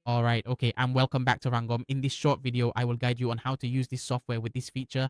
All right, okay, and welcome back to Rangom. In this short video, I will guide you on how to use this software with this feature.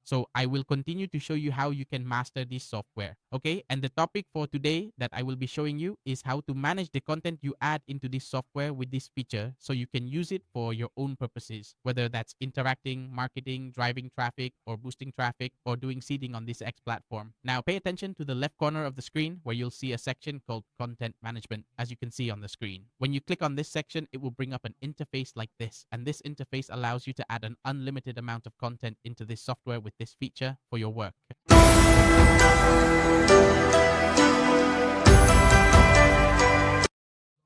So I will continue to show you how you can master this software. Okay, and the topic for today that I will be showing you is how to manage the content you add into this software with this feature so you can use it for your own purposes, whether that's interacting, marketing, driving traffic, or boosting traffic, or doing seeding on this X platform. Now pay attention to the left corner of the screen where you'll see a section called content management, as you can see on the screen. When you click on this section, it will bring up an interface like this, and this interface allows you to add an unlimited amount of content into this software with this feature for your work.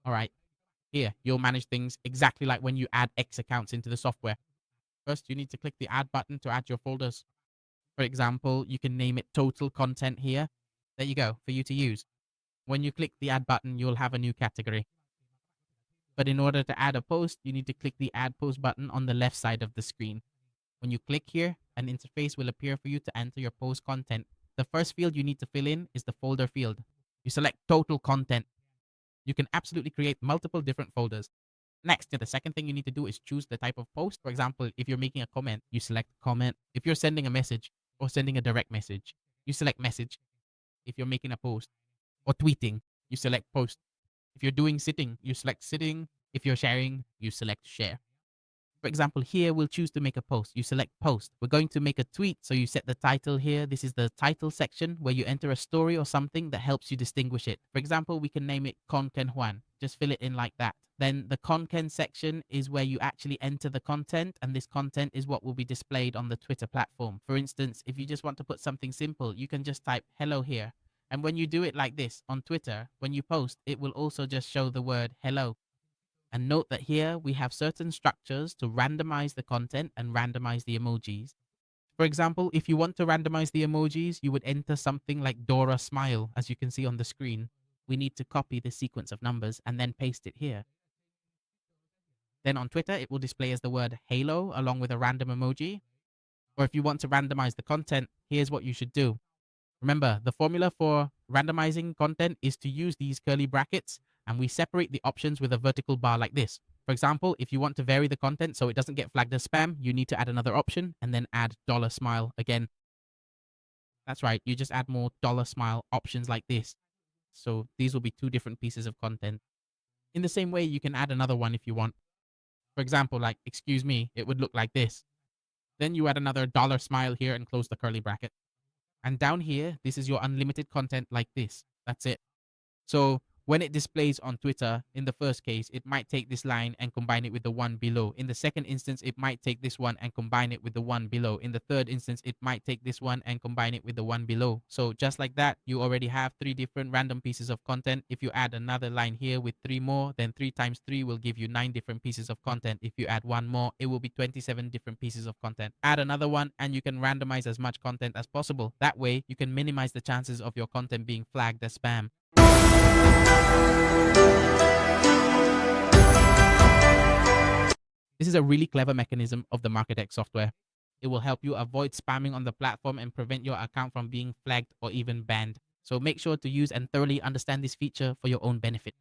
All right, here you'll manage things exactly like when you add X accounts into the software. First, you need to click the add button to add your folders. For example, you can name it total content here. There you go, for you to use. When you click the add button, you'll have a new category. But in order to add a post, you need to click the add post button on the left side of the screen. When you click here, an interface will appear for you to enter your post content. The first field you need to fill in is the folder field. You select total content. You can absolutely create multiple different folders. Next, the second thing you need to do is choose the type of post. For example, if you're making a comment, you select comment. If you're sending a message or sending a direct message, you select message. If you're making a post or tweeting, you select post. If you're doing sitting, you select sitting. If you're sharing, you select share. For example, here we'll choose to make a post. You select post. We're going to make a tweet, so you set the title here. This is the title section where you enter a story or something that helps you distinguish it. For example, we can name it Conken Juan. Just fill it in like that. Then the Conken section is where you actually enter the content, and this content is what will be displayed on the Twitter platform. For instance, if you just want to put something simple, you can just type hello here. And when you do it like this on Twitter, when you post, it will also just show the word hello. And note that here we have certain structures to randomize the content and randomize the emojis. For example, if you want to randomize the emojis, you would enter something like Dora Smile, as you can see on the screen. We need to copy the sequence of numbers and then paste it here. Then on Twitter, it will display as the word Halo along with a random emoji. Or if you want to randomize the content, here's what you should do. Remember, the formula for randomizing content is to use these curly brackets, and we separate the options with a vertical bar like this. For example, if you want to vary the content so it doesn't get flagged as spam, you need to add another option and then add $smile again. That's right, you just add more $smile options like this. So these will be two different pieces of content. In the same way, you can add another one if you want. For example, like, excuse me, it would look like this. Then you add another $smile here and close the curly bracket. And down here, this is your unlimited content like this. That's it. So when it displays on Twitter, in the first case, it might take this line and combine it with the one below. In the second instance, it might take this one and combine it with the one below. In the third instance, it might take this one and combine it with the one below. So just like that, you already have 3 different random pieces of content. If you add another line here with 3 more, then 3 times 3 will give you 9 different pieces of content. If you add one more, it will be 27 different pieces of content. Add another one and you can randomize as much content as possible. That way, you can minimize the chances of your content being flagged as spam. This is a really clever mechanism of the MKT X software. It will help you avoid spamming on the platform and prevent your account from being flagged or even banned. So make sure to use and thoroughly understand this feature for your own benefit.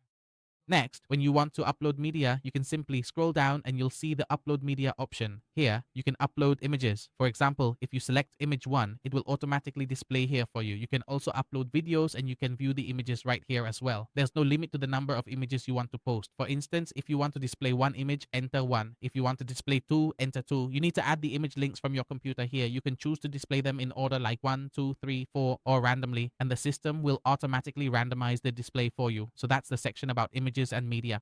Next, when you want to upload media, you can simply scroll down and you'll see the upload media option. Here, you can upload images. For example, if you select image 1, it will automatically display here for you. You can also upload videos and you can view the images right here as well. There's no limit to the number of images you want to post. For instance, if you want to display 1 image, enter 1. If you want to display 2, enter 2. You need to add the image links from your computer here. You can choose to display them in order like 1, 2, 3, 4, or randomly, and the system will automatically randomize the display for you. So that's the section about images and media.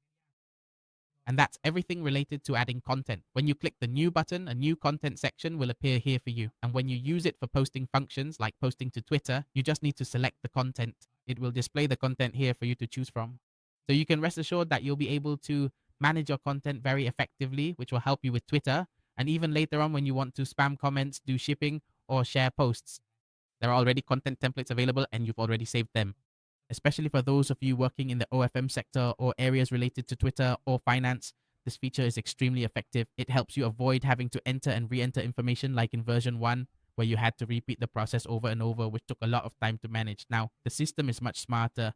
And that's everything related to adding content. When you click the new button, a new content section will appear here for you. And when you use it for posting functions like posting to Twitter, you just need to select the content. It will display the content here for you to choose from. So you can rest assured that you'll be able to manage your content very effectively, which will help you with Twitter. And even later on, when you want to spam comments, do shipping, or share posts, there are already content templates available and you've already saved them. Especially for those of you working in the OFM sector or areas related to Twitter or finance, this feature is extremely effective. It helps you avoid having to enter and re-enter information like in version 1, where you had to repeat the process over and over, which took a lot of time to manage. Now, the system is much smarter.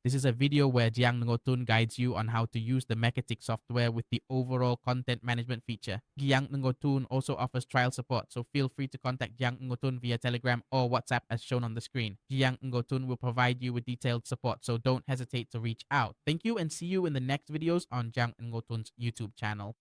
This is a video where Jiang Ngotun guides you on how to use the MKT X software with the overall content management feature. Jiang Ngotun also offers trial support, so feel free to contact Jiang Ngotun via Telegram or WhatsApp as shown on the screen. Jiang Ngotun will provide you with detailed support, so don't hesitate to reach out. Thank you and see you in the next videos on Jiang Ngotun's YouTube channel.